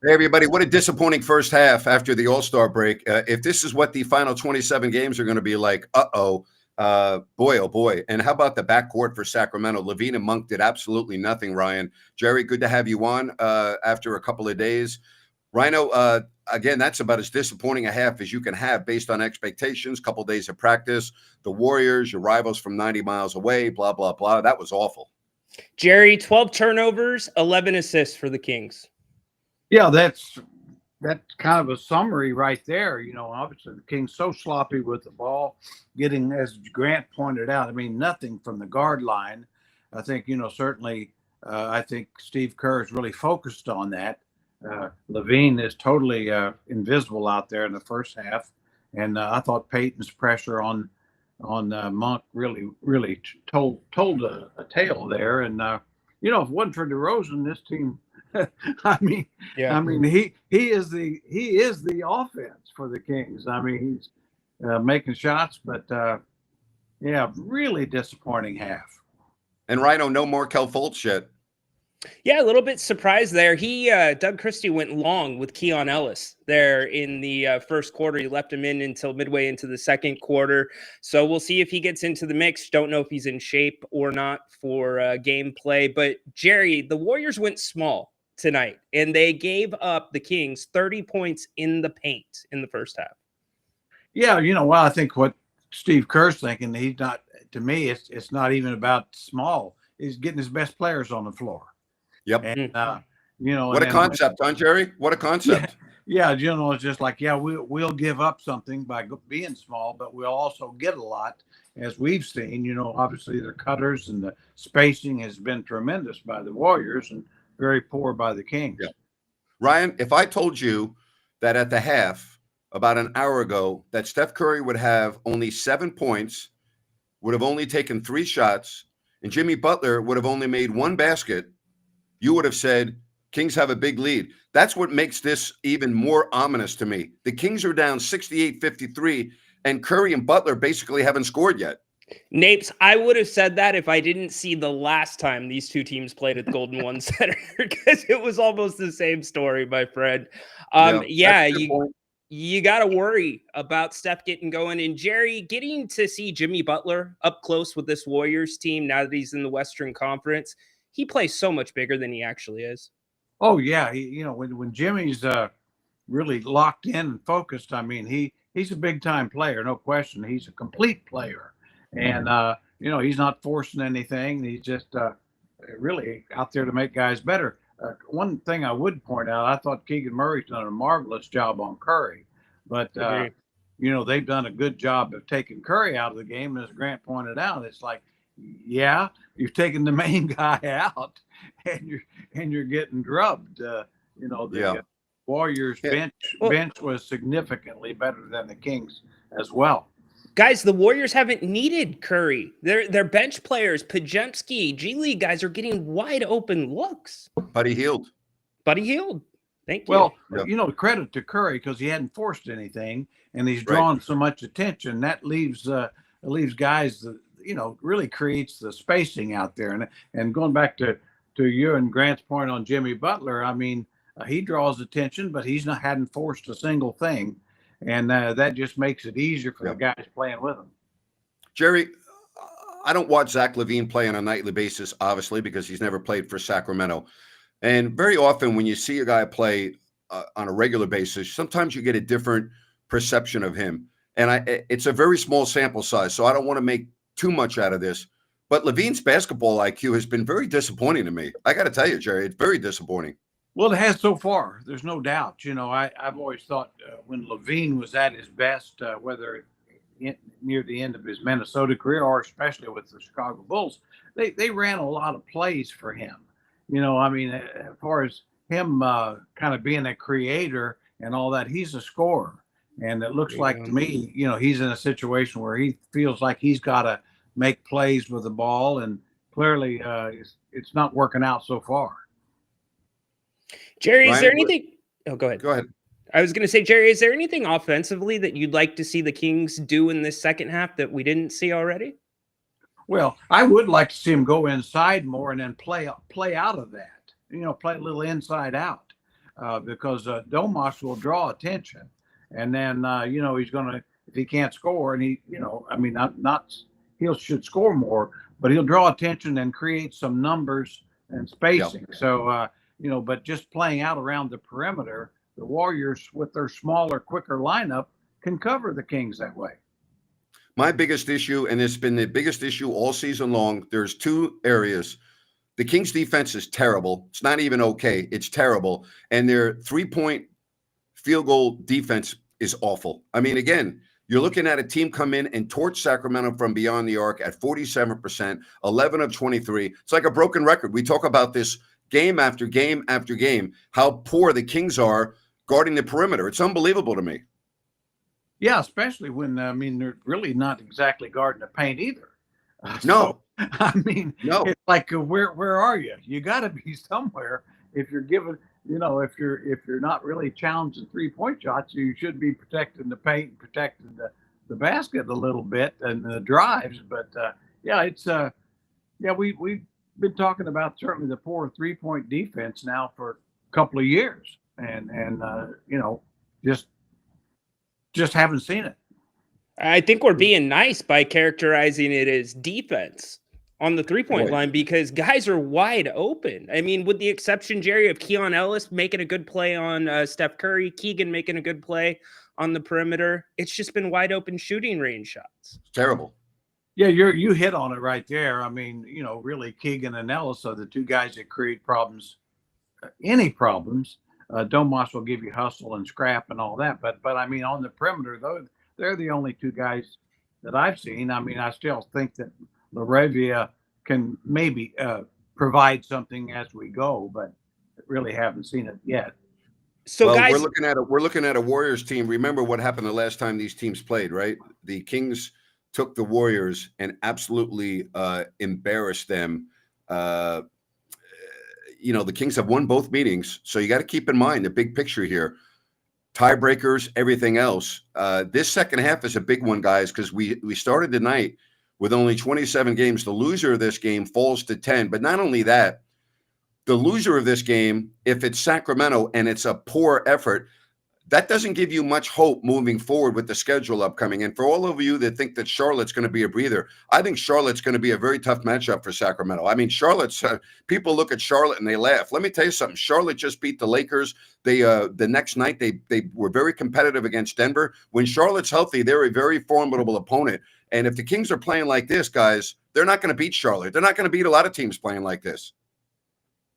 Hey, everybody, what a disappointing first half after the All-Star break. If this is what the final 27 games are going to be like, boy, oh boy. And how about the backcourt for Sacramento? LaVine and Monk did absolutely nothing, Ryan. Jerry, good to have you on after a couple of days. Rhino, again, that's about as disappointing a half as you can have based on expectations, couple days of practice. The Warriors, your rivals from 90 miles away, blah, blah, blah. That was awful. Jerry, 12 turnovers, 11 assists for the Kings. Yeah, that's kind of a summary right there. Obviously the Kings so sloppy with the ball, getting, as Grant pointed out, I mean, nothing from the guard line. I think, certainly I think Steve Kerr is really focused on that. LaVine is totally invisible out there in the first half. And I thought Payton's pressure on Monk really told a tale there. And, if it wasn't for DeRozan, this team, I mean, he is the offense for the Kings. I mean, he's making shots, but really disappointing half. And Rhino, no Markelle Fultz yet. Yeah, a little bit surprised there. Doug Christie went long with Keon Ellis there in the first quarter. He left him in until midway into the second quarter. So we'll see if he gets into the mix. Don't know if he's in shape or not for gameplay. But Jerry, the Warriors went small tonight, and they gave up the Kings 30 points in the paint in the first half. Yeah, I think what Steve Kerr's thinking, he's not, to me, it's not even about small. He's getting his best players on the floor. Yep. And, what a concept, huh, Jerry? What a concept. Yeah, it's just like, we'll give up something by being small, but we'll also get a lot, as we've seen. Obviously their cutters and the spacing has been tremendous by the Warriors and very poor by the Kings. Yeah. Ryan, if I told you that at the half, about an hour ago, that Steph Curry would have only 7 points, would have only taken 3 shots, and Jimmy Butler would have only made 1 basket, you would have said, Kings have a big lead. That's what makes this even more ominous to me. The Kings are down 68-53, and Curry and Butler basically haven't scored yet. Napes, I would have said that if I didn't see the last time these two teams played at Golden One Center, because it was almost the same story, my friend. You got to worry about Steph getting going. And Jerry, getting to see Jimmy Butler up close with this Warriors team now that he's in the Western Conference, he plays so much bigger than he actually is. Oh, yeah. When Jimmy's really locked in and focused, I mean, he's a big-time player, no question. He's a complete player. And, he's not forcing anything. He's just really out there to make guys better. One thing I would point out, I thought Keegan Murray's done a marvelous job on Curry. But, they've done a good job of taking Curry out of the game. As Grant pointed out, it's like, yeah, you've taken the main guy out and you're getting drubbed. Warriors bench was significantly better than the Kings as well. Guys, the Warriors haven't needed Curry. Their bench players, Pajemski, G League guys are getting wide open looks. Buddy Hield. Thank you. Well, credit to Curry because he hadn't forced anything and he's drawn so much attention. That leaves guys really creates the spacing out there. And going back to you and Grant's point on Jimmy Butler, I mean, he draws attention, but hadn't forced a single thing. And that just makes it easier for the guys playing with him. Jerry, I don't watch Zach LaVine play on a nightly basis, obviously, because he's never played for Sacramento. And very often when you see a guy play on a regular basis, sometimes you get a different perception of him. And it's a very small sample size, so I don't want to make too much out of this. But LaVine's basketball IQ has been very disappointing to me. I got to tell you, Jerry, it's very disappointing. Well, it has so far. There's no doubt. I've always thought when LaVine was at his best, whether near the end of his Minnesota career or especially with the Chicago Bulls, they ran a lot of plays for him. As far as him kind of being a creator and all that, he's a scorer. And it looks like to me, he's in a situation where he feels like he's got to make plays with the ball. And clearly it's not working out so far. Jerry, is there anything? Oh, go ahead. Go ahead. I was going to say, Jerry, is there anything offensively that you'd like to see the Kings do in this second half that we didn't see already? Well, I would like to see him go inside more and then play out of that. Play a little inside out. because Domas will draw attention, and then he's going to, if he can't score, and he'll should score more, but he'll draw attention and create some numbers and spacing. Yeah. So but just playing out around the perimeter, the Warriors with their smaller, quicker lineup can cover the Kings that way. My biggest issue, and it's been the biggest issue all season long, there's two areas. The Kings defense is terrible. It's not even okay. It's terrible. And their 3-point field goal defense is awful. I mean, again, you're looking at a team come in and torch Sacramento from beyond the arc at 47%, 11 of 23. It's like a broken record. We talk about this game after game after game, how poor the Kings are guarding the perimeter. It's unbelievable to me. Yeah, especially when, they're really not exactly guarding the paint either. No. No. It's like, where are you? You got to be somewhere. If you're given, if you're not really challenging 3-point shots, you should be protecting the paint and protecting the basket a little bit and the drives. But we've been talking about certainly the poor 3-point defense now for a couple of years, and just haven't seen it. I think we're being nice by characterizing it as defense on the 3-point line, because guys are wide open. I mean, with the exception, Jerry, of Keon Ellis making a good play on Steph Curry, Keegan making a good play on the perimeter, it's just been wide open shooting range shots. Terrible. Yeah, you hit on it right there. I mean, really Keegan and Ellis are the two guys that create problems, any problems. Domas will give you hustle and scrap and all that, but I mean, on the perimeter, though, they're the only two guys that I've seen. I mean, I still think that LaRavia can maybe provide something as we go, but really haven't seen it yet. So, guys, we're looking at a Warriors team. Remember what happened the last time these teams played, right? The Kings took the Warriors and absolutely embarrassed them. The Kings have won both meetings, so you got to keep in mind the big picture here. Tiebreakers, everything else. This second half is a big one, guys, because we started the night with only 27 games. The loser of this game falls to 10. But not only that, the loser of this game, if it's Sacramento and it's a poor effort, that doesn't give you much hope moving forward with the schedule upcoming. And for all of you that think that Charlotte's going to be a breather, I think Charlotte's going to be a very tough matchup for Sacramento. I mean, Charlotte's people look at Charlotte and they laugh. Let me tell you something. Charlotte just beat the Lakers. They the next night they were very competitive against Denver. When Charlotte's healthy, they're a very formidable opponent. And if the Kings are playing like this, guys, they're not going to beat Charlotte. They're not going to beat a lot of teams playing like this.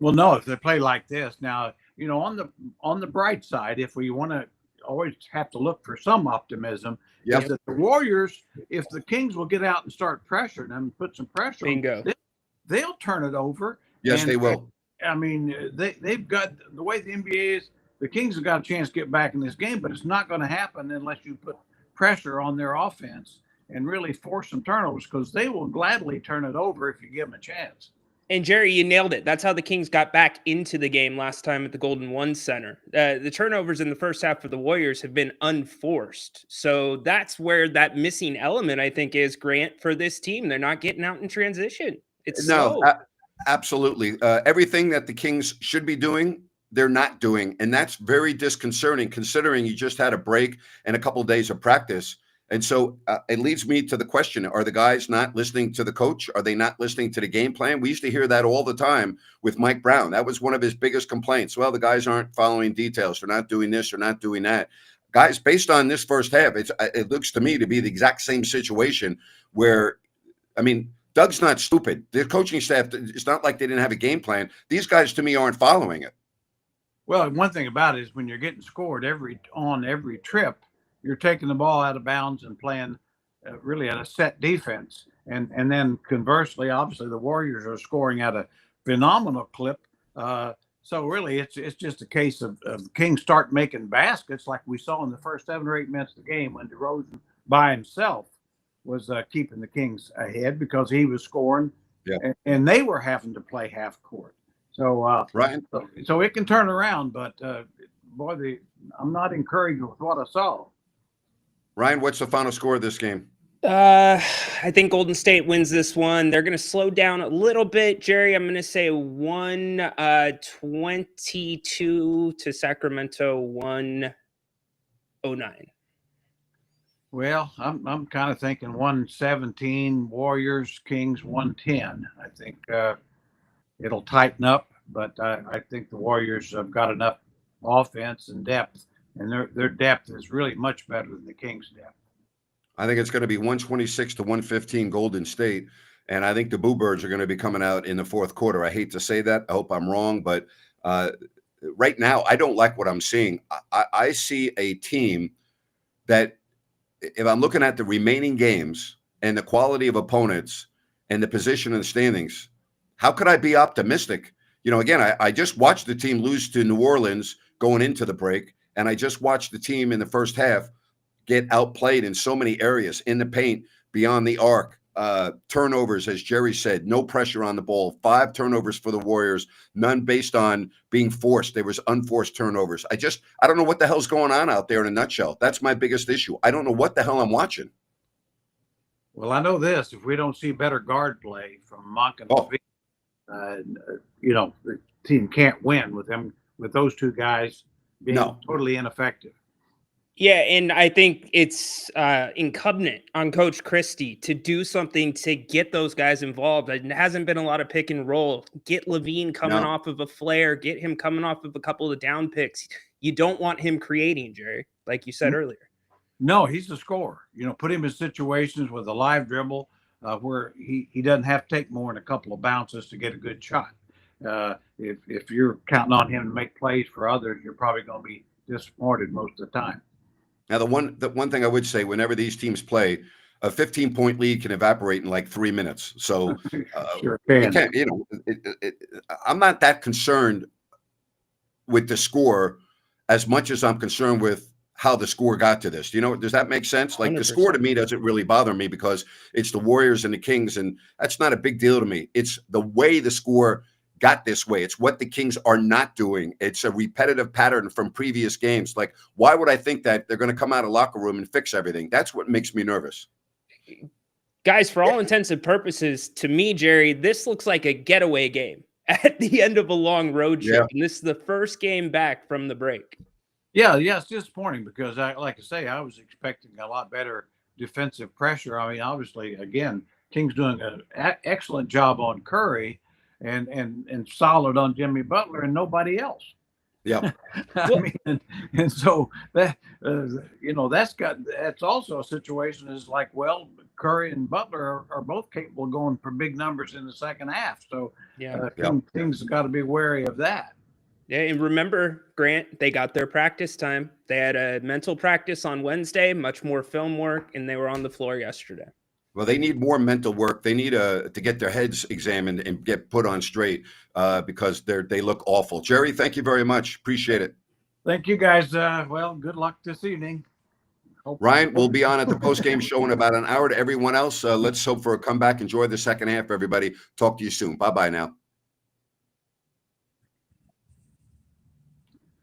Well, no, if they play like this now. On the bright side, if we want to always have to look for some optimism, is that the Warriors, if the Kings will get out and start pressuring them, put some pressure on them, they'll turn it over. Yes, they will. I mean, they've got the way the NBA is, the Kings have got a chance to get back in this game, but it's not going to happen unless you put pressure on their offense and really force some turnovers, because they will gladly turn it over if you give them a chance. And Jerry, you nailed it. That's how the Kings got back into the game last time at the Golden One Center. The turnovers in the first half for the Warriors have been unforced. So that's where that missing element, I think, is, Grant, for this team. They're not getting out in transition. It's absolutely. Everything that the Kings should be doing, they're not doing. And that's very disconcerting, considering you just had a break and a couple of days of practice. And so it leads me to the question, are the guys not listening to the coach? Are they not listening to the game plan? We used to hear that all the time with Mike Brown. That was one of his biggest complaints. Well, the guys aren't following details. They're not doing this. They're not doing that. Guys, based on this first half, it looks to me to be the exact same situation where, I mean, Doug's not stupid. The coaching staff, it's not like they didn't have a game plan. These guys, to me, aren't following it. Well, one thing about it is when you're getting scored on every trip, you're taking the ball out of bounds and playing really at a set defense. And then conversely, obviously, the Warriors are scoring at a phenomenal clip. So really, it's just a case of Kings start making baskets like we saw in the first 7 or 8 minutes of the game when DeRozan by himself was keeping the Kings ahead because he was scoring, and they were having to play half court. So, so it can turn around, but I'm not encouraged with what I saw. Ryan, what's the final score of this game? I think Golden State wins this one. They're going to slow down a little bit, Jerry. I'm going to say 122 to Sacramento 109. Well, I'm kind of thinking 117 Warriors, Kings 110. I think it'll tighten up, but I think the Warriors have got enough offense and depth, and their depth is really much better than the Kings' depth. I think it's going to be 126 to 115 Golden State. And I think the Boo Birds are going to be coming out in the fourth quarter. I hate to say that. I hope I'm wrong. But right now, I don't like what I'm seeing. I see a team that, if I'm looking at the remaining games and the quality of opponents and the position in the standings, how could I be optimistic? Again, I just watched the team lose to New Orleans going into the break. And I just watched the team in the first half get outplayed in so many areas, in the paint, beyond the arc, turnovers, as Jerry said, no pressure on the ball, 5 turnovers for the Warriors, none based on being forced. There was unforced turnovers. I don't know what the hell's going on out there in a nutshell. That's my biggest issue. I don't know what the hell I'm watching. Well, I know this: if we don't see better guard play from Monk and LaVine, the team can't win with those two guys being totally ineffective. Yeah, and I think it's incumbent on Coach Christie to do something to get those guys involved. It hasn't been a lot of pick and roll. Get LaVine coming off of a flare. Get him coming off of a couple of down picks. You don't want him creating, Jerry, like you said earlier. No, he's the scorer. Put him in situations with a live dribble where he doesn't have to take more than a couple of bounces to get a good shot. If you're counting on him to make plays for others, you're probably going to be disappointed most of the time. Now, the one thing I would say, whenever these teams play, a 15-point lead can evaporate in like 3 minutes. So Sure can. I'm not that concerned with the score as much as I'm concerned with how the score got to this. Does that make sense? Like 100%. The score to me doesn't really bother me because it's the Warriors and the Kings, and that's not a big deal to me. It's the way the score got this way. It's what the Kings are not doing. It's a repetitive pattern from previous games. Like, why would I think that they're going to come out of locker room and fix everything? That's what makes me nervous. Guys, for all intents and purposes, to me, Jerry, this looks like a getaway game at the end of a long road trip. Yeah. And this is the first game back from the break. Yeah, it's disappointing because I was expecting a lot better defensive pressure. I mean, obviously, again, Kings doing an excellent job on Curry and solid on Jimmy Butler and nobody else. Yeah. And so that that's also a situation is like, well, Curry and Butler are both capable of going for big numbers in the second half. So Kings have got to be wary of that. Yeah, and remember, Grant, they got their practice time. They had a mental practice on Wednesday, much more film work, and they were on the floor yesterday. Well, they need more mental work. They need to get their heads examined and get put on straight because they look awful. Jerry, thank you very much. Appreciate it. Thank you, guys. Well, good luck this evening. Ryan will be on at the post-game show in about an hour. To everyone else, let's hope for a comeback. Enjoy the second half, everybody. Talk to you soon. Bye-bye now.